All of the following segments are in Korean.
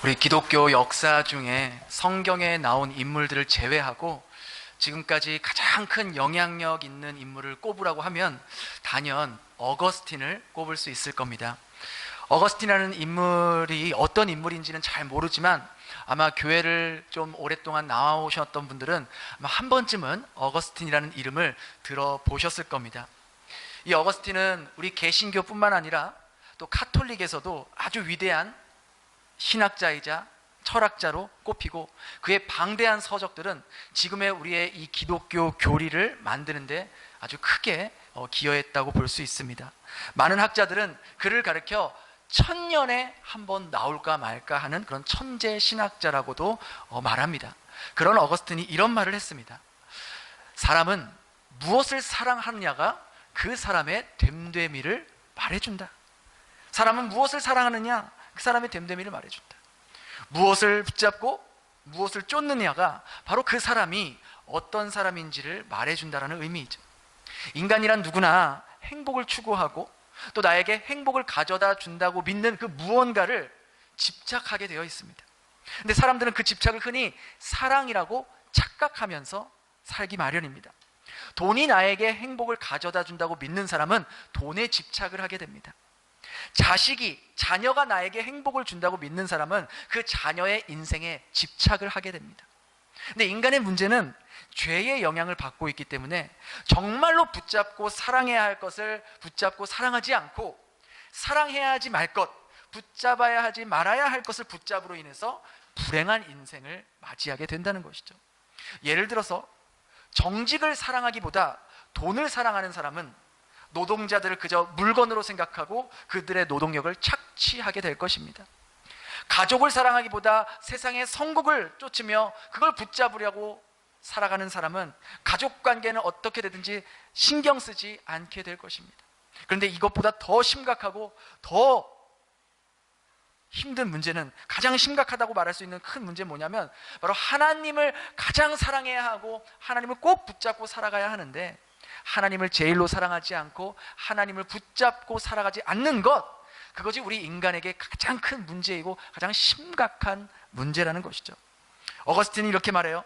우리 기독교 역사 중에 성경에 나온 인물들을 제외하고 지금까지 가장 큰 영향력 있는 인물을 꼽으라고 하면 단연 어거스틴을 꼽을 수 있을 겁니다. 어거스틴이라는 인물이 어떤 인물인지는 잘 모르지만 아마 교회를 좀 오랫동안 나와오셨던 분들은 아마 한 번쯤은 어거스틴이라는 이름을 들어보셨을 겁니다. 이 어거스틴은 우리 개신교뿐만 아니라 또 카톨릭에서도 아주 위대한 신학자이자 철학자로 꼽히고, 그의 방대한 서적들은 지금의 우리의 이 기독교 교리를 만드는데 아주 크게 기여했다고 볼 수 있습니다. 많은 학자들은 그를 가리켜 천년에 한 번 나올까 말까 하는 그런 천재 신학자라고도 말합니다. 그런 어거스틴이 이런 말을 했습니다. 사람은 무엇을 사랑하느냐가 그 사람의 됨됨이를 말해준다. 사람은 무엇을 사랑하느냐, 그 사람의 됨됨이를 말해준다. 무엇을 붙잡고 무엇을 쫓느냐가 바로 그 사람이 어떤 사람인지를 말해준다는 의미이죠. 인간이란 누구나 행복을 추구하고 또 나에게 행복을 가져다 준다고 믿는 그 무언가를 집착하게 되어 있습니다. 근데 사람들은 그 집착을 흔히 사랑이라고 착각하면서 살기 마련입니다. 돈이 나에게 행복을 가져다 준다고 믿는 사람은 돈에 집착을 하게 됩니다. 자녀가 나에게 행복을 준다고 믿는 사람은 그 자녀의 인생에 집착을 하게 됩니다. 근데 인간의 문제는 죄의 영향을 받고 있기 때문에 정말로 붙잡고 사랑해야 할 것을 붙잡고 사랑하지 않고, 사랑해야 하지 말 것, 붙잡아야 하지 말아야 할 것을 붙잡으로 인해서 불행한 인생을 맞이하게 된다는 것이죠. 예를 들어서 정직을 사랑하기보다 돈을 사랑하는 사람은 노동자들을 그저 물건으로 생각하고 그들의 노동력을 착취하게 될 것입니다. 가족을 사랑하기보다 세상의 성공을 쫓으며 그걸 붙잡으려고 살아가는 사람은 가족 관계는 어떻게 되든지 신경 쓰지 않게 될 것입니다. 그런데 이것보다 더 심각하고 더 힘든 문제는, 가장 심각하다고 말할 수 있는 큰 문제는 뭐냐면 바로 하나님을 가장 사랑해야 하고 하나님을 꼭 붙잡고 살아가야 하는데, 하나님을 제일로 사랑하지 않고 하나님을 붙잡고 살아가지 않는 것, 그것이 우리 인간에게 가장 큰 문제이고 가장 심각한 문제라는 것이죠. 어거스틴이 이렇게 말해요.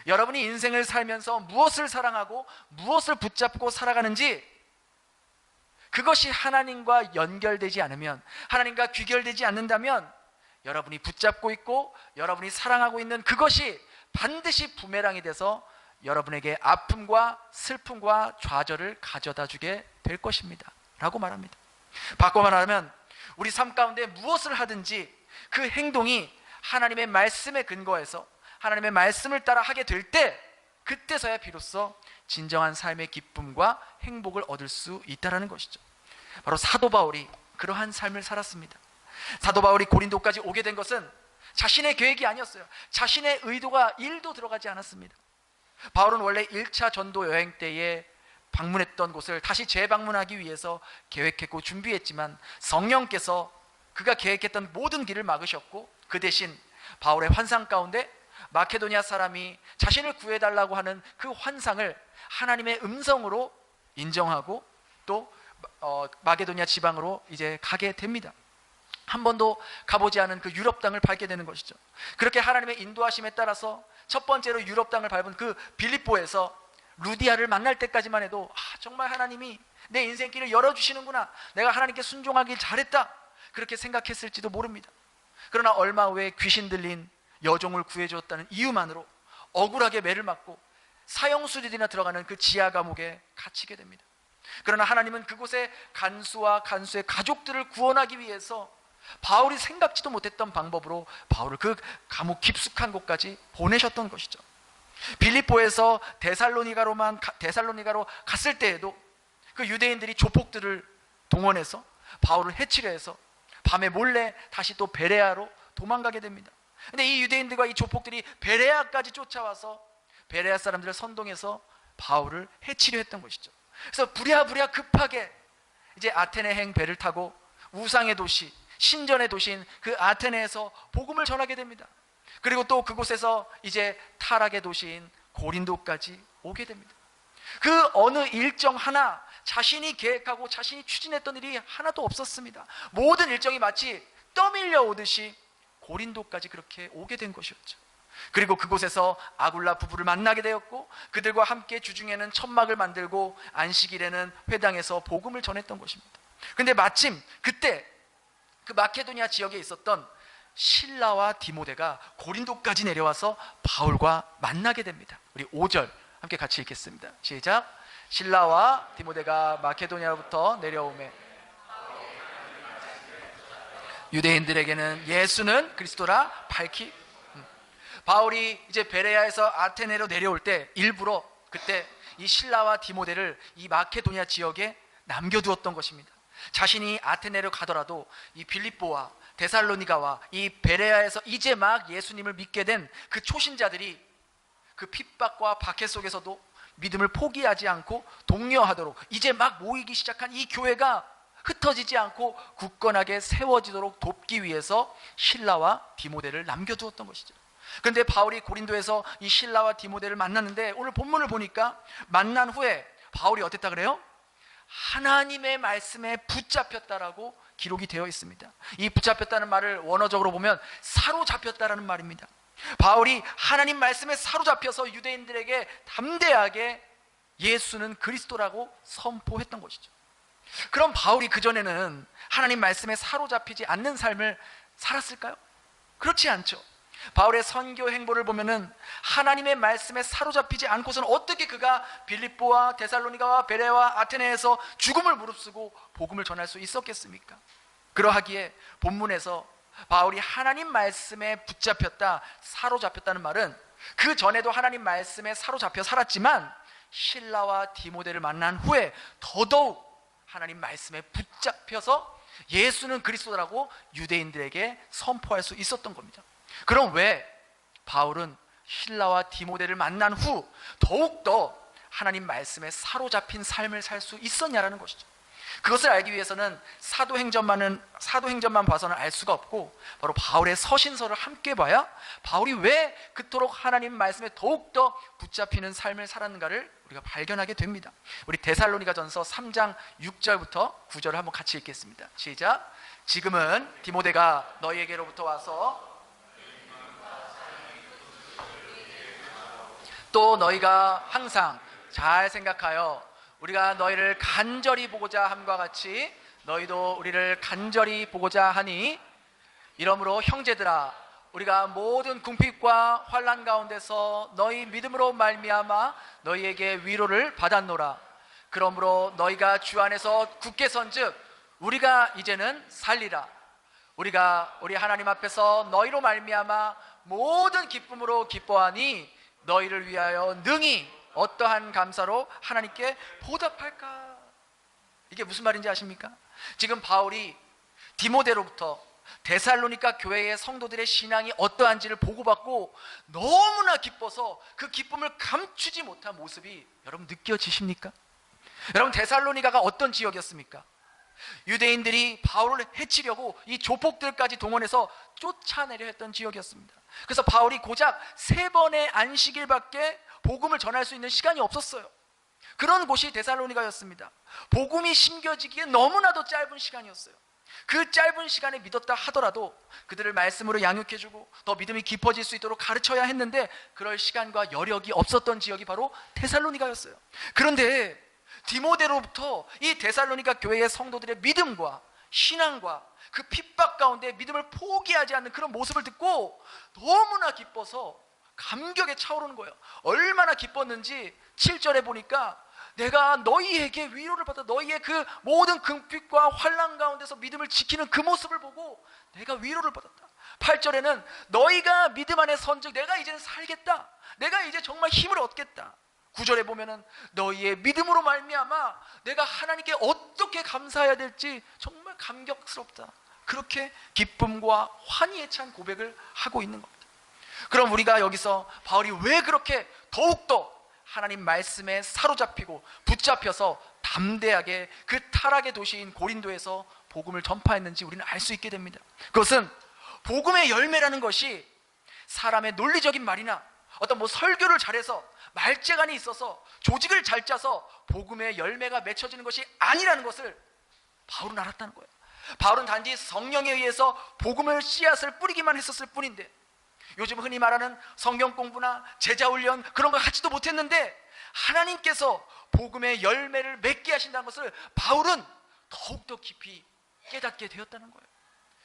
여러분이 인생을 살면서 무엇을 사랑하고 무엇을 붙잡고 살아가는지, 그것이 하나님과 연결되지 않으면, 하나님과 귀결되지 않는다면 여러분이 붙잡고 있고 여러분이 사랑하고 있는 그것이 반드시 부메랑이 돼서 여러분에게 아픔과 슬픔과 좌절을 가져다 주게 될 것입니다 라고 말합니다. 바꿔 말하면 우리 삶 가운데 무엇을 하든지 그 행동이 하나님의 말씀에 근거해서 하나님의 말씀을 따라 하게 될 때, 그때서야 비로소 진정한 삶의 기쁨과 행복을 얻을 수 있다는 것이죠. 바로 사도 바울이 그러한 삶을 살았습니다. 사도 바울이 고린도까지 오게 된 것은 자신의 계획이 아니었어요. 자신의 의도가 1도 들어가지 않았습니다. 바울은 원래 1차 전도 여행 때에 방문했던 곳을 다시 재방문하기 위해서 계획했고 준비했지만 성령께서 그가 계획했던 모든 길을 막으셨고, 그 대신 바울의 환상 가운데 마케도니아 사람이 자신을 구해달라고 하는 그 환상을 하나님의 음성으로 인정하고 또 마게도니아 지방으로 이제 가게 됩니다. 한 번도 가보지 않은 그 유럽 땅을 밟게 되는 것이죠. 그렇게 하나님의 인도하심에 따라서 첫 번째로 유럽 땅을 밟은 그 빌립보에서 루디아를 만날 때까지만 해도 정말 하나님이 내 인생길을 열어주시는구나, 내가 하나님께 순종하길 잘했다, 그렇게 생각했을지도 모릅니다. 그러나 얼마 후에 귀신 들린 여종을 구해주었다는 이유만으로 억울하게 매를 맞고 사형수들이나 들어가는 그 지하 감옥에 갇히게 됩니다. 그러나 하나님은 그곳에 간수와 간수의 가족들을 구원하기 위해서 바울이 생각지도 못했던 방법으로 바울을 그 감옥 깊숙한 곳까지 보내셨던 것이죠. 빌립보에서 데살로니가로 갔을 때에도 그 유대인들이 조폭들을 동원해서 바울을 해치려 해서 밤에 몰래 다시 또 베레아로 도망가게 됩니다. 근데 이 유대인들과 이 조폭들이 베레아까지 쫓아와서 베레아 사람들을 선동해서 바울을 해치려 했던 것이죠. 그래서 부랴부랴 급하게 이제 아테네행 배를 타고 우상의 도시, 신전의 도시인 그 아테네에서 복음을 전하게 됩니다. 그리고 또 그곳에서 이제 타락의 도시인 고린도까지 오게 됩니다. 그 어느 일정 하나 자신이 계획하고 자신이 추진했던 일이 하나도 없었습니다. 모든 일정이 마치 떠밀려 오듯이 고린도까지 그렇게 오게 된 것이었죠. 그리고 그곳에서 아굴라 부부를 만나게 되었고 그들과 함께 주중에는 천막을 만들고 안식일에는 회당에서 복음을 전했던 것입니다. 그런데 마침 그때 그 마케도니아 지역에 있었던 실라와 디모데가 고린도까지 내려와서 바울과 만나게 됩니다. 우리 5절 함께 같이 읽겠습니다. 시작. 실라와 디모데가 마케도니아로부터 내려오매 유대인들에게는 예수는 그리스도라 밝히. 바울이 이제 베레아에서 아테네로 내려올 때 일부러 그때 이 실라와 디모데를 이 마케도니아 지역에 남겨두었던 것입니다. 자신이 아테네로 가더라도 이 빌립보와 데살로니가와 이 베레아에서 이제 막 예수님을 믿게 된 그 초신자들이 그 핍박과 박해 속에서도 믿음을 포기하지 않고 독려하도록 이제 막 모이기 시작한 이 교회가 흩어지지 않고 굳건하게 세워지도록 돕기 위해서 실라와 디모데를 남겨두었던 것이죠. 그런데 바울이 고린도에서 이 실라와 디모데를 만났는데 오늘 본문을 보니까 만난 후에 바울이 어땠다 그래요? 하나님의 말씀에 붙잡혔다라고 기록이 되어 있습니다. 이 붙잡혔다는 말을 원어적으로 보면 사로잡혔다라는 말입니다. 바울이 하나님 말씀에 사로잡혀서 유대인들에게 담대하게 예수는 그리스도라고 선포했던 것이죠. 그럼 바울이 그전에는 하나님 말씀에 사로잡히지 않는 삶을 살았을까요? 그렇지 않죠. 바울의 선교 행보를 보면은 하나님의 말씀에 사로잡히지 않고서는 어떻게 그가 빌립보와 데살로니가와 베레와 아테네에서 죽음을 무릅쓰고 복음을 전할 수 있었겠습니까? 그러하기에 본문에서 바울이 하나님 말씀에 붙잡혔다, 사로잡혔다는 말은 그 전에도 하나님 말씀에 사로잡혀 살았지만 실라와 디모데를 만난 후에 더더욱 하나님 말씀에 붙잡혀서 예수는 그리스도라고 유대인들에게 선포할 수 있었던 겁니다. 그럼 왜 바울은 실라와 디모데를 만난 후 더욱더 하나님 말씀에 사로잡힌 삶을 살 수 있었냐라는 것이죠. 그것을 알기 위해서는 사도행전만 봐서는 알 수가 없고 바로 바울의 서신서를 함께 봐야 바울이 왜 그토록 하나님 말씀에 더욱더 붙잡히는 삶을 살았는가를 우리가 발견하게 됩니다. 우리 데살로니가전서 3장 6절부터 9절을 한번 같이 읽겠습니다. 시작. 지금은 디모데가 너희에게로부터 와서 또 너희가 항상 잘 생각하여 우리가 너희를 간절히 보고자 함과 같이 너희도 우리를 간절히 보고자 하니 이러므로 형제들아 우리가 모든 궁핍과 환난 가운데서 너희 믿음으로 말미암아 너희에게 위로를 받았노라. 그러므로 너희가 주 안에서 굳게 선즉 우리가 이제는 살리라. 우리가 우리 하나님 앞에서 너희로 말미암아 모든 기쁨으로 기뻐하니 너희를 위하여 능히 어떠한 감사로 하나님께 보답할까? 이게 무슨 말인지 아십니까? 지금 바울이 디모데로부터 데살로니가 교회의 성도들의 신앙이 어떠한지를 보고받고 너무나 기뻐서 그 기쁨을 감추지 못한 모습이 여러분 느껴지십니까? 여러분 데살로니가가 어떤 지역이었습니까? 유대인들이 바울을 해치려고 이 조폭들까지 동원해서 쫓아내려 했던 지역이었습니다. 그래서 바울이 고작 3번의 안식일밖에 복음을 전할 수 있는 시간이 없었어요. 그런 곳이 데살로니가였습니다. 복음이 심겨지기에 너무나도 짧은 시간이었어요. 그 짧은 시간에 믿었다 하더라도 그들을 말씀으로 양육해주고 더 믿음이 깊어질 수 있도록 가르쳐야 했는데 그럴 시간과 여력이 없었던 지역이 바로 데살로니가였어요. 그런데 디모데로부터 이 데살로니가 교회의 성도들의 믿음과 신앙과 그 핍박 가운데 믿음을 포기하지 않는 그런 모습을 듣고 너무나 기뻐서 감격에 차오르는 거예요. 얼마나 기뻤는지 7절에 보니까 내가 너희에게 위로를 받아 너희의 그 모든 궁핍과 환난 가운데서 믿음을 지키는 그 모습을 보고 내가 위로를 받았다. 8절에는 너희가 믿음 안에 선즉 내가 이제는 살겠다. 내가 이제 정말 힘을 얻겠다. 9절에 보면은 너희의 믿음으로 말미암아 내가 하나님께 어떻게 감사해야 될지 정말 감격스럽다. 그렇게 기쁨과 환희에 찬 고백을 하고 있는 겁니다. 그럼 우리가 여기서 바울이 왜 그렇게 더욱더 하나님 말씀에 사로잡히고 붙잡혀서 담대하게 그 타락의 도시인 고린도에서 복음을 전파했는지 우리는 알 수 있게 됩니다. 그것은 복음의 열매라는 것이 사람의 논리적인 말이나 어떤 설교를 잘해서 말재간이 있어서 조직을 잘 짜서 복음의 열매가 맺혀지는 것이 아니라는 것을 바울은 알았다는 거예요. 바울은 단지 성령에 의해서 복음을 씨앗을 뿌리기만 했었을 뿐인데, 요즘 흔히 말하는 성경 공부나 제자 훈련 그런 거 하지도 못했는데 하나님께서 복음의 열매를 맺게 하신다는 것을 바울은 더욱더 깊이 깨닫게 되었다는 거예요.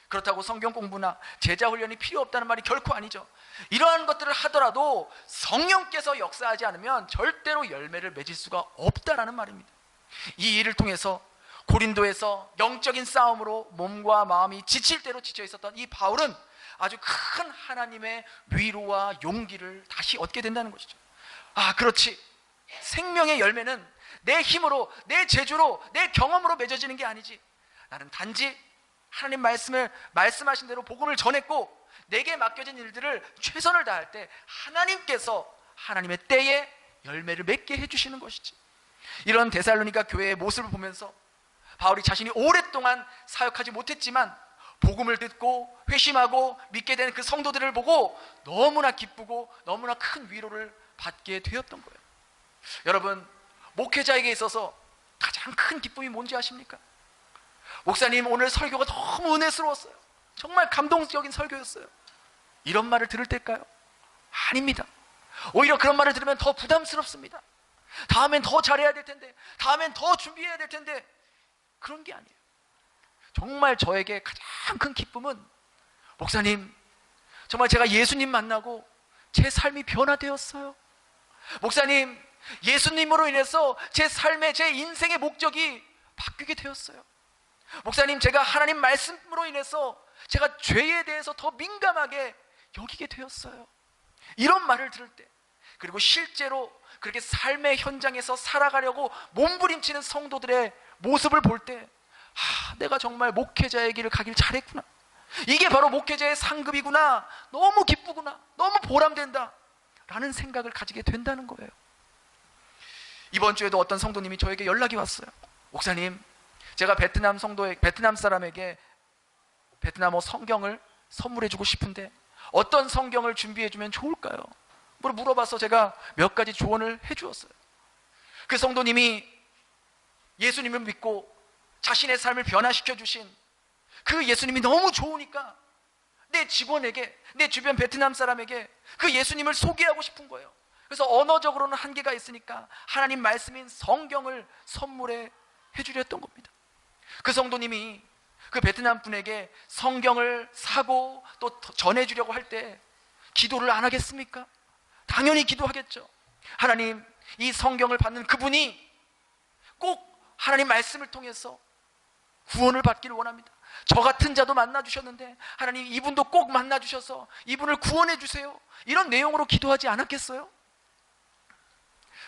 그렇다고 성경 공부나 제자 훈련이 필요 없다는 말이 결코 아니죠. 이러한 것들을 하더라도 성령께서 역사하지 않으면 절대로 열매를 맺을 수가 없다라는 말입니다. 이 일을 통해서 고린도에서 영적인 싸움으로 몸과 마음이 지칠 대로 지쳐 있었던 이 바울은 아주 큰 하나님의 위로와 용기를 다시 얻게 된다는 것이죠. 아, 그렇지. 생명의 열매는 내 힘으로, 내 재주로, 내 경험으로 맺어지는 게 아니지. 나는 단지 하나님 말씀하신 대로 복음을 전했고 내게 맡겨진 일들을 최선을 다할 때 하나님께서 하나님의 때에 열매를 맺게 해주시는 것이지. 이런 데살로니가 교회의 모습을 보면서 바울이 자신이 오랫동안 사역하지 못했지만 복음을 듣고 회심하고 믿게 된 그 성도들을 보고 너무나 기쁘고 너무나 큰 위로를 받게 되었던 거예요. 여러분, 목회자에게 있어서 가장 큰 기쁨이 뭔지 아십니까? 목사님, 오늘 설교가 너무 은혜스러웠어요. 정말 감동적인 설교였어요. 이런 말을 들을 때일까요? 아닙니다. 오히려 그런 말을 들으면 더 부담스럽습니다. 다음엔 더 잘해야 될 텐데, 다음엔 더 준비해야 될 텐데, 그런 게 아니에요. 정말 저에게 가장 큰 기쁨은, 목사님, 정말 제가 예수님 만나고 제 삶이 변화되었어요. 목사님, 예수님으로 인해서 제 삶의, 제 인생의 목적이 바뀌게 되었어요. 목사님, 제가 하나님 말씀으로 인해서 제가 죄에 대해서 더 민감하게 여기게 되었어요. 이런 말을 들을 때, 그리고 실제로 그렇게 삶의 현장에서 살아가려고 몸부림치는 성도들의 모습을 볼 때, 내가 정말 목회자의 길을 가길 잘했구나. 이게 바로 목회자의 상급이구나. 너무 기쁘구나. 너무 보람된다. 라는 생각을 가지게 된다는 거예요. 이번 주에도 어떤 성도님이 저에게 연락이 왔어요. 목사님, 제가 베트남 사람에게 베트남어 성경을 선물해주고 싶은데 어떤 성경을 준비해주면 좋을까요? 물어봐서 제가 몇 가지 조언을 해주었어요. 그 성도님이 예수님을 믿고 자신의 삶을 변화시켜 주신 그 예수님이 너무 좋으니까 내 직원에게, 내 주변 베트남 사람에게 그 예수님을 소개하고 싶은 거예요. 그래서 언어적으로는 한계가 있으니까 하나님 말씀인 성경을 선물해 해주려 했던 겁니다. 그 성도님이 그 베트남 분에게 성경을 사고 또 전해주려고 할 때 기도를 안 하겠습니까? 당연히 기도하겠죠. 하나님, 이 성경을 받는 그분이 꼭 하나님 말씀을 통해서 구원을 받기를 원합니다. 저 같은 자도 만나주셨는데 하나님, 이분도 꼭 만나주셔서 이분을 구원해 주세요. 이런 내용으로 기도하지 않았겠어요?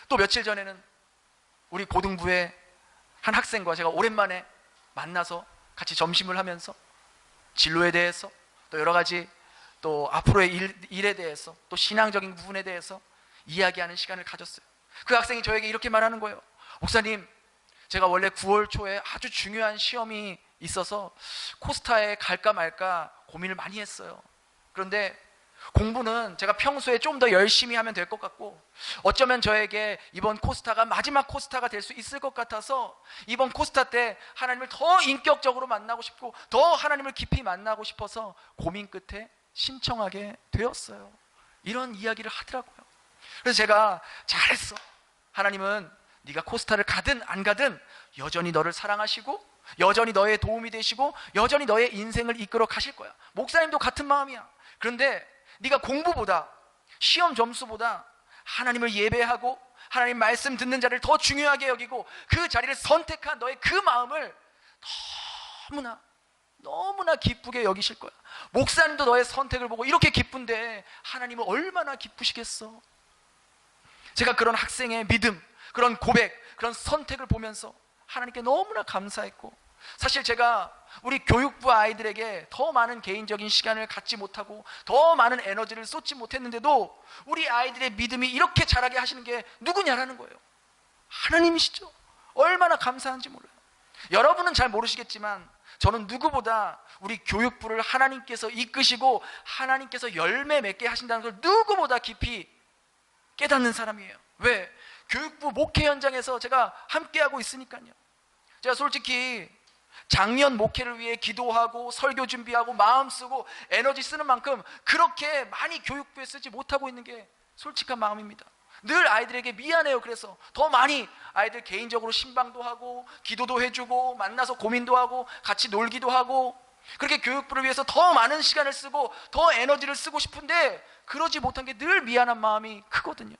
또 며칠 전에는 우리 고등부의 한 학생과 제가 오랜만에 만나서 같이 점심을 하면서 진로에 대해서 또 여러 가지 또 앞으로의 일에 대해서 또 신앙적인 부분에 대해서 이야기하는 시간을 가졌어요. 그 학생이 저에게 이렇게 말하는 거예요. 목사님, 제가 원래 9월 초에 아주 중요한 시험이 있어서 코스타에 갈까 말까 고민을 많이 했어요. 그런데 공부는 제가 평소에 좀 더 열심히 하면 될 것 같고 어쩌면 저에게 이번 코스타가 마지막 코스타가 될 수 있을 것 같아서 이번 코스타 때 하나님을 더 인격적으로 만나고 싶고 더 하나님을 깊이 만나고 싶어서 고민 끝에 신청하게 되었어요. 이런 이야기를 하더라고요. 그래서 제가 잘했어. 하나님은 네가 코스타를 가든 안 가든 여전히 너를 사랑하시고 여전히 너의 도움이 되시고 여전히 너의 인생을 이끌어 가실 거야. 목사님도 같은 마음이야. 그런데 네가 공부보다 시험 점수보다 하나님을 예배하고 하나님 말씀 듣는 자리를 더 중요하게 여기고 그 자리를 선택한 너의 그 마음을 너무나 기쁘게 여기실 거야. 목사님도 너의 선택을 보고 이렇게 기쁜데 하나님은 얼마나 기쁘시겠어. 제가 그런 학생의 믿음, 그런 고백, 그런 선택을 보면서 하나님께 너무나 감사했고, 사실 제가 우리 교육부 아이들에게 더 많은 개인적인 시간을 갖지 못하고 더 많은 에너지를 쏟지 못했는데도 우리 아이들의 믿음이 이렇게 자라게 하시는 게 누구냐라는 거예요. 하나님이시죠. 얼마나 감사한지 몰라요. 여러분은 잘 모르시겠지만 저는 누구보다 우리 교육부를 하나님께서 이끄시고 하나님께서 열매 맺게 하신다는 걸 누구보다 깊이 깨닫는 사람이에요. 왜? 교육부 목회 현장에서 제가 함께하고 있으니까요. 제가 솔직히 작년 목회를 위해 기도하고 설교 준비하고 마음 쓰고 에너지 쓰는 만큼 그렇게 많이 교육부에 쓰지 못하고 있는 게 솔직한 마음입니다. 늘 아이들에게 미안해요. 그래서 더 많이 아이들 개인적으로 신방도 하고 기도도 해주고 만나서 고민도 하고 같이 놀기도 하고 그렇게 교육부를 위해서 더 많은 시간을 쓰고 더 에너지를 쓰고 싶은데 그러지 못한 게 늘 미안한 마음이 크거든요.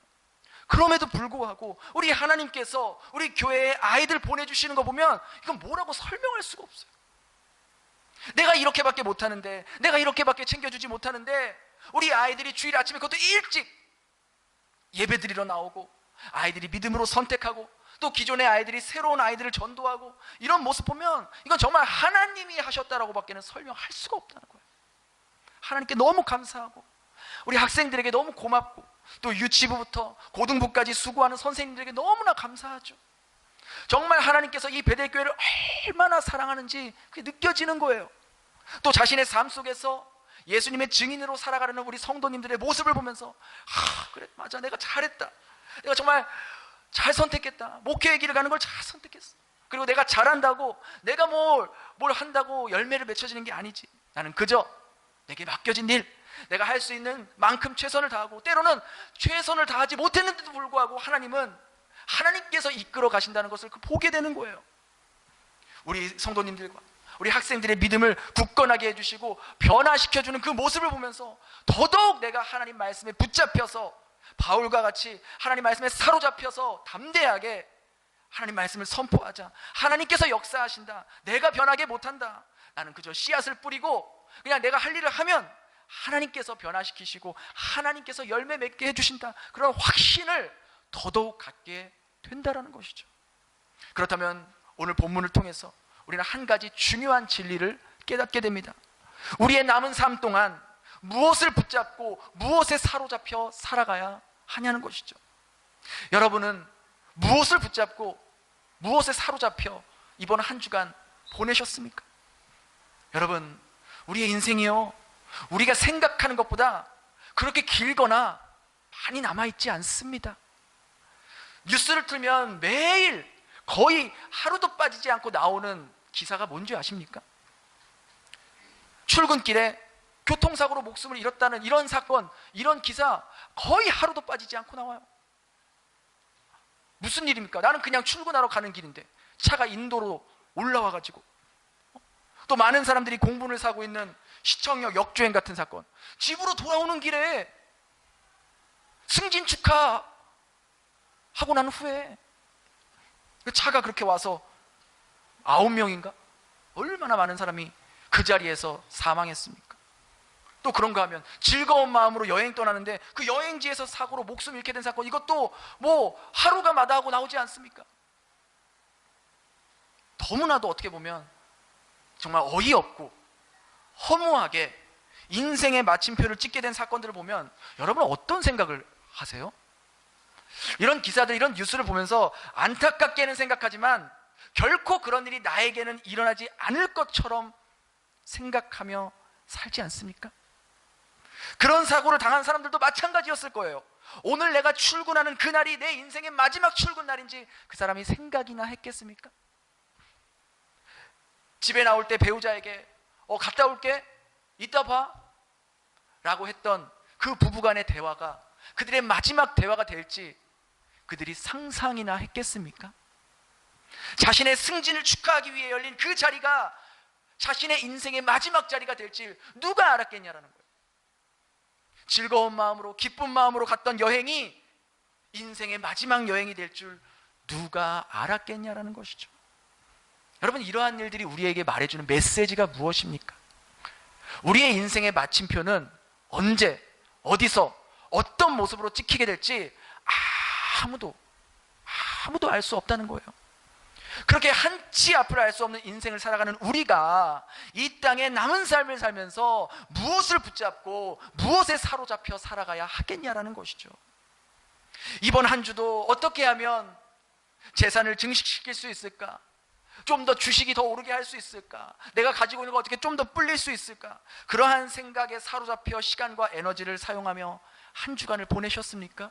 그럼에도 불구하고 우리 하나님께서 우리 교회에 아이들 보내주시는 거 보면 이건 뭐라고 설명할 수가 없어요. 내가 이렇게밖에 못하는데, 내가 이렇게밖에 챙겨주지 못하는데 우리 아이들이 주일 아침에 그것도 일찍 예배드리러 나오고 아이들이 믿음으로 선택하고 또 기존의 아이들이 새로운 아이들을 전도하고 이런 모습 보면 이건 정말 하나님이 하셨다라고 밖에는 설명할 수가 없다는 거예요. 하나님께 너무 감사하고 우리 학생들에게 너무 고맙고 또 유치부부터 고등부까지 수고하는 선생님들에게 너무나 감사하죠. 정말 하나님께서 이 베델교회를 얼마나 사랑하는지 그게 느껴지는 거예요. 또 자신의 삶 속에서 예수님의 증인으로 살아가려는 우리 성도님들의 모습을 보면서 그래 맞아 내가 잘했다, 내가 정말 잘 선택했다, 목회의 길을 가는 걸 잘 선택했어. 그리고 내가 잘한다고 내가 뭘 한다고 열매를 맺혀지는 게 아니지. 나는 그저 내게 맡겨진 일, 내가 할 수 있는 만큼 최선을 다하고 때로는 최선을 다하지 못했는데도 불구하고 하나님께서 이끌어 가신다는 것을 보게 되는 거예요. 우리 성도님들과 우리 학생들의 믿음을 굳건하게 해주시고 변화시켜주는 그 모습을 보면서 더더욱 내가 하나님 말씀에 붙잡혀서 바울과 같이 하나님 말씀에 사로잡혀서 담대하게 하나님 말씀을 선포하자. 하나님께서 역사하신다, 내가 변하게 못한다, 나는 그저 씨앗을 뿌리고 그냥 내가 할 일을 하면 하나님께서 변화시키시고 하나님께서 열매 맺게 해주신다, 그런 확신을 더더욱 갖게 된다라는 것이죠. 그렇다면 오늘 본문을 통해서 우리는 한 가지 중요한 진리를 깨닫게 됩니다. 우리의 남은 삶 동안 무엇을 붙잡고 무엇에 사로잡혀 살아가야 하냐는 것이죠. 여러분은 무엇을 붙잡고 무엇에 사로잡혀 이번 한 주간 보내셨습니까? 여러분, 우리의 인생이요, 우리가 생각하는 것보다 그렇게 길거나 많이 남아있지 않습니다. 뉴스를 틀면 매일 거의 하루도 빠지지 않고 나오는 기사가 뭔지 아십니까? 출근길에 교통사고로 목숨을 잃었다는 이런 사건, 이런 기사 거의 하루도 빠지지 않고 나와요. 무슨 일입니까? 나는 그냥 출근하러 가는 길인데 차가 인도로 올라와가지고, 또 많은 사람들이 공분을 사고 있는 시청역 역주행 같은 사건, 집으로 돌아오는 길에 승진 축하하고 난 후에 차가 그렇게 와서 9명인가? 얼마나 많은 사람이 그 자리에서 사망했습니까? 또 그런가 하면 즐거운 마음으로 여행 떠나는데 그 여행지에서 사고로 목숨 잃게 된 사건, 이것도 하루가 마다하고 나오지 않습니까? 너무나도 어떻게 보면 정말 어이없고 허무하게 인생의 마침표를 찍게 된 사건들을 보면 여러분은 어떤 생각을 하세요? 이런 기사들, 이런 뉴스를 보면서 안타깝게는 생각하지만 결코 그런 일이 나에게는 일어나지 않을 것처럼 생각하며 살지 않습니까? 그런 사고를 당한 사람들도 마찬가지였을 거예요. 오늘 내가 출근하는 그날이 내 인생의 마지막 출근 날인지 그 사람이 생각이나 했겠습니까? 집에 나올 때 배우자에게 갔다 올게, 이따 봐 라고 했던 그 부부간의 대화가 그들의 마지막 대화가 될지 그들이 상상이나 했겠습니까? 자신의 승진을 축하하기 위해 열린 그 자리가 자신의 인생의 마지막 자리가 될지 누가 알았겠냐라는 거예요. 즐거운 마음으로 기쁜 마음으로 갔던 여행이 인생의 마지막 여행이 될 줄 누가 알았겠냐라는 것이죠. 여러분, 이러한 일들이 우리에게 말해주는 메시지가 무엇입니까? 우리의 인생의 마침표는 언제, 어디서, 어떤 모습으로 찍히게 될지 아무도 알 수 없다는 거예요. 그렇게 한치 앞을 알 수 없는 인생을 살아가는 우리가 이 땅에 남은 삶을 살면서 무엇을 붙잡고 무엇에 사로잡혀 살아가야 하겠냐라는 것이죠. 이번 한 주도 어떻게 하면 재산을 증식시킬 수 있을까? 좀 더 주식이 더 오르게 할 수 있을까? 내가 가지고 있는 거 어떻게 좀 더 불릴 수 있을까? 그러한 생각에 사로잡혀 시간과 에너지를 사용하며 한 주간을 보내셨습니까?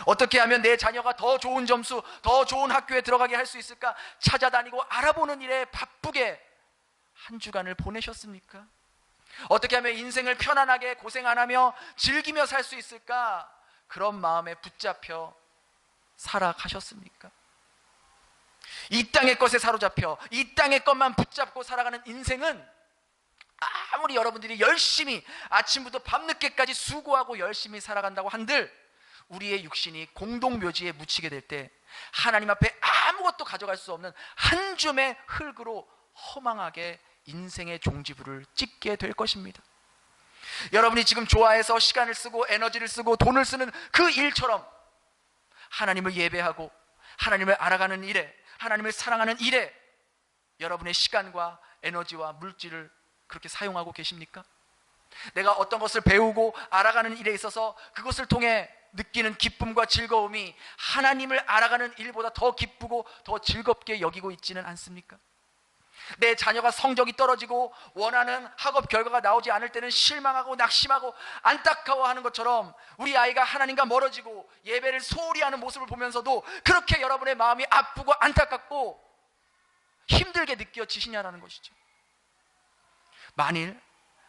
어떻게 하면 내 자녀가 더 좋은 점수, 더 좋은 학교에 들어가게 할 수 있을까 찾아다니고 알아보는 일에 바쁘게 한 주간을 보내셨습니까? 어떻게 하면 인생을 편안하게 고생 안 하며 즐기며 살 수 있을까? 그런 마음에 붙잡혀 살아가셨습니까? 이 땅의 것에 사로잡혀 이 땅의 것만 붙잡고 살아가는 인생은 아무리 여러분들이 열심히 아침부터 밤늦게까지 수고하고 열심히 살아간다고 한들 우리의 육신이 공동묘지에 묻히게 될 때 하나님 앞에 아무것도 가져갈 수 없는 한 줌의 흙으로 허망하게 인생의 종지부를 찍게 될 것입니다. 여러분이 지금 좋아해서 시간을 쓰고 에너지를 쓰고 돈을 쓰는 그 일처럼 하나님을 예배하고 하나님을 알아가는 일에, 하나님을 사랑하는 일에 여러분의 시간과 에너지와 물질을 그렇게 사용하고 계십니까? 내가 어떤 것을 배우고 알아가는 일에 있어서 그것을 통해 느끼는 기쁨과 즐거움이 하나님을 알아가는 일보다 더 기쁘고 더 즐겁게 여기고 있지는 않습니까? 내 자녀가 성적이 떨어지고 원하는 학업 결과가 나오지 않을 때는 실망하고 낙심하고 안타까워하는 것처럼 우리 아이가 하나님과 멀어지고 예배를 소홀히 하는 모습을 보면서도 그렇게 여러분의 마음이 아프고 안타깝고 힘들게 느껴지시냐라는 것이죠. 만일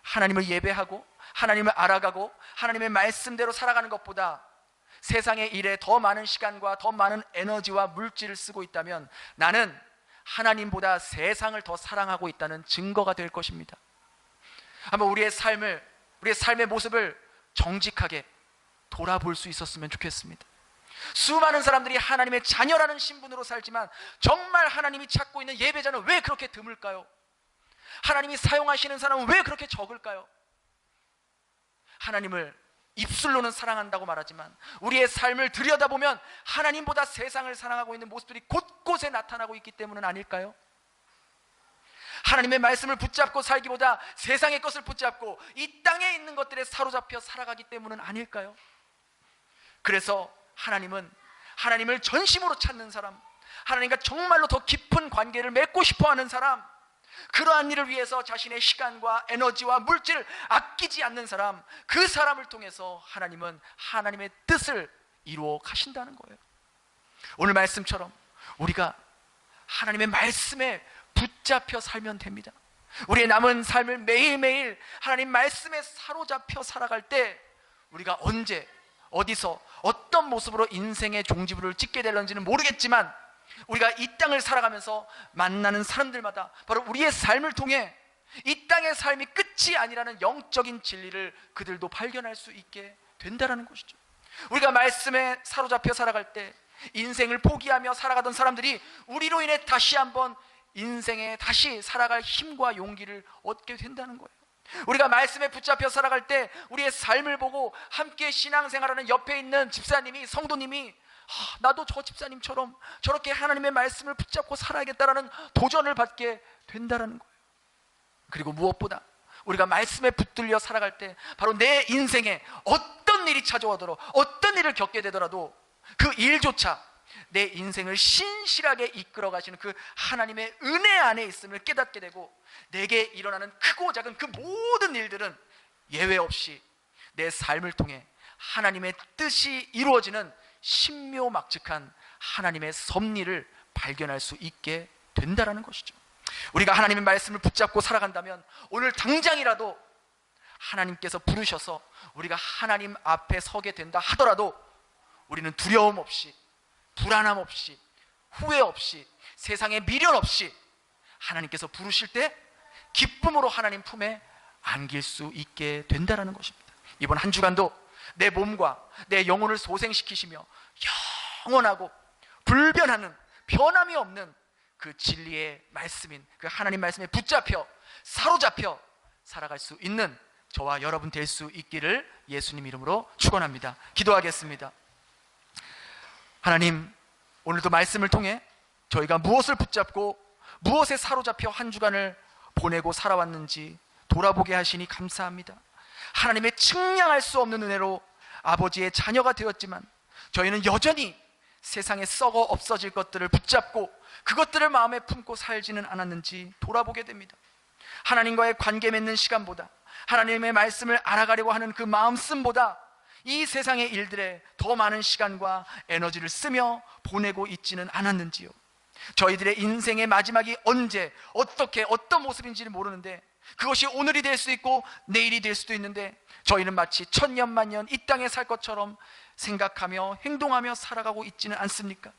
하나님을 예배하고 하나님을 알아가고 하나님의 말씀대로 살아가는 것보다 세상의 일에 더 많은 시간과 더 많은 에너지와 물질을 쓰고 있다면 나는 하나님보다 세상을 더 사랑하고 있다는 증거가 될 것입니다. 한번 우리의 삶의 모습을 정직하게 돌아볼 수 있었으면 좋겠습니다. 수많은 사람들이 하나님의 자녀라는 신분으로 살지만 정말 하나님이 찾고 있는 예배자는 왜 그렇게 드물까요? 하나님이 사용하시는 사람은 왜 그렇게 적을까요? 하나님을 입술로는 사랑한다고 말하지만 우리의 삶을 들여다보면 하나님보다 세상을 사랑하고 있는 모습들이 곳곳에 나타나고 있기 때문은 아닐까요? 하나님의 말씀을 붙잡고 살기보다 세상의 것을 붙잡고 이 땅에 있는 것들에 사로잡혀 살아가기 때문은 아닐까요? 그래서 하나님은 하나님을 전심으로 찾는 사람, 하나님과 정말로 더 깊은 관계를 맺고 싶어하는 사람, 그러한 일을 위해서 자신의 시간과 에너지와 물질을 아끼지 않는 사람, 그 사람을 통해서 하나님은 하나님의 뜻을 이루어 가신다는 거예요. 오늘 말씀처럼 우리가 하나님의 말씀에 붙잡혀 살면 됩니다. 우리의 남은 삶을 매일매일 하나님 말씀에 사로잡혀 살아갈 때 우리가 언제 어디서 어떤 모습으로 인생의 종지부를 찍게 될런지는 모르겠지만 우리가 이 땅을 살아가면서 만나는 사람들마다 바로 우리의 삶을 통해 이 땅의 삶이 끝이 아니라는 영적인 진리를 그들도 발견할 수 있게 된다는 것이죠. 우리가 말씀에 사로잡혀 살아갈 때 인생을 포기하며 살아가던 사람들이 우리로 인해 다시 한번 인생에 다시 살아갈 힘과 용기를 얻게 된다는 거예요. 우리가 말씀에 붙잡혀 살아갈 때 우리의 삶을 보고 함께 신앙생활하는 옆에 있는 집사님이, 성도님이 나도 저 집사님처럼 저렇게 하나님의 말씀을 붙잡고 살아야겠다라는 도전을 받게 된다는 거예요. 그리고 무엇보다 우리가 말씀에 붙들려 살아갈 때 바로 내 인생에 어떤 일이 찾아오도록 어떤 일을 겪게 되더라도 그 일조차 내 인생을 신실하게 이끌어 가시는 그 하나님의 은혜 안에 있음을 깨닫게 되고 내게 일어나는 크고 작은 그 모든 일들은 예외 없이 내 삶을 통해 하나님의 뜻이 이루어지는 신묘막측한 하나님의 섭리를 발견할 수 있게 된다는 것이죠. 우리가 하나님의 말씀을 붙잡고 살아간다면 오늘 당장이라도 하나님께서 부르셔서 우리가 하나님 앞에 서게 된다 하더라도 우리는 두려움 없이, 불안함 없이, 후회 없이, 세상에 미련 없이 하나님께서 부르실 때 기쁨으로 하나님 품에 안길 수 있게 된다는 것입니다. 이번 한 주간도 내 몸과 내 영혼을 소생시키시며 영원하고 불변하는, 변함이 없는 그 진리의 말씀인 그 하나님 말씀에 붙잡혀 사로잡혀 살아갈 수 있는 저와 여러분 될 수 있기를 예수님 이름으로 축원합니다. 기도하겠습니다. 하나님, 오늘도 말씀을 통해 저희가 무엇을 붙잡고 무엇에 사로잡혀 한 주간을 보내고 살아왔는지 돌아보게 하시니 감사합니다. 하나님의 측량할 수 없는 은혜로 아버지의 자녀가 되었지만 저희는 여전히 세상에 썩어 없어질 것들을 붙잡고 그것들을 마음에 품고 살지는 않았는지 돌아보게 됩니다. 하나님과의 관계 맺는 시간보다, 하나님의 말씀을 알아가려고 하는 그 마음씀보다 이 세상의 일들에 더 많은 시간과 에너지를 쓰며 보내고 있지는 않았는지요? 저희들의 인생의 마지막이 언제, 어떻게, 어떤 모습인지를 모르는데, 그것이 오늘이 될 수 있고 내일이 될 수도 있는데, 저희는 마치 천년만년 이 땅에 살 것처럼 생각하며 행동하며 살아가고 있지는 않습니까?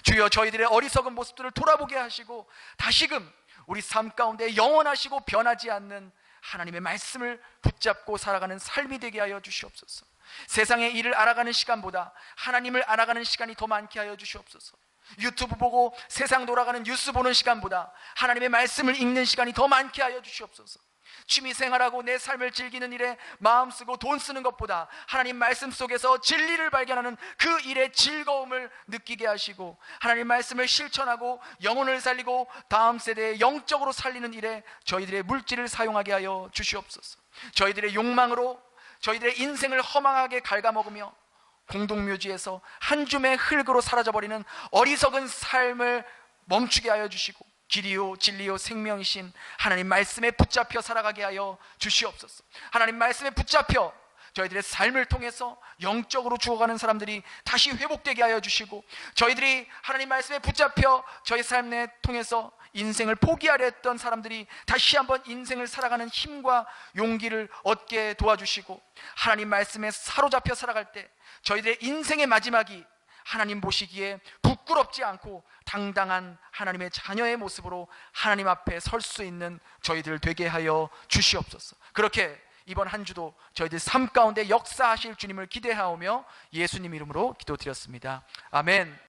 주여, 저희들의 어리석은 모습들을 돌아보게 하시고 다시금 우리 삶 가운데 영원하시고 변하지 않는 하나님의 말씀을 붙잡고 살아가는 삶이 되게 하여 주시옵소서. 세상의 일을 알아가는 시간보다 하나님을 알아가는 시간이 더 많게 하여 주시옵소서. 유튜브 보고 세상 돌아가는 뉴스 보는 시간보다 하나님의 말씀을 읽는 시간이 더 많게 하여 주시옵소서. 취미생활하고 내 삶을 즐기는 일에 마음 쓰고 돈 쓰는 것보다 하나님 말씀 속에서 진리를 발견하는 그 일의 즐거움을 느끼게 하시고, 하나님 말씀을 실천하고 영혼을 살리고 다음 세대에 영적으로 살리는 일에 저희들의 물질을 사용하게 하여 주시옵소서. 저희들의 욕망으로 저희들의 인생을 허망하게 갉아먹으며 공동묘지에서 한 줌의 흙으로 사라져버리는 어리석은 삶을 멈추게 하여 주시고, 길이요 진리요 생명이신 하나님 말씀에 붙잡혀 살아가게 하여 주시옵소서. 하나님 말씀에 붙잡혀 저희들의 삶을 통해서 영적으로 죽어가는 사람들이 다시 회복되게 하여 주시고, 저희들이 하나님 말씀에 붙잡혀 저희 삶을 통해서 인생을 포기하려 했던 사람들이 다시 한번 인생을 살아가는 힘과 용기를 얻게 도와주시고, 하나님 말씀에 사로잡혀 살아갈 때 저희들의 인생의 마지막이 하나님 보시기에 부끄럽지 않고 당당한 하나님의 자녀의 모습으로 하나님 앞에 설 수 있는 저희들 되게 하여 주시옵소서. 그렇게 이번 한 주도 저희들 삶 가운데 역사하실 주님을 기대하오며 예수님 이름으로 기도드렸습니다. 아멘.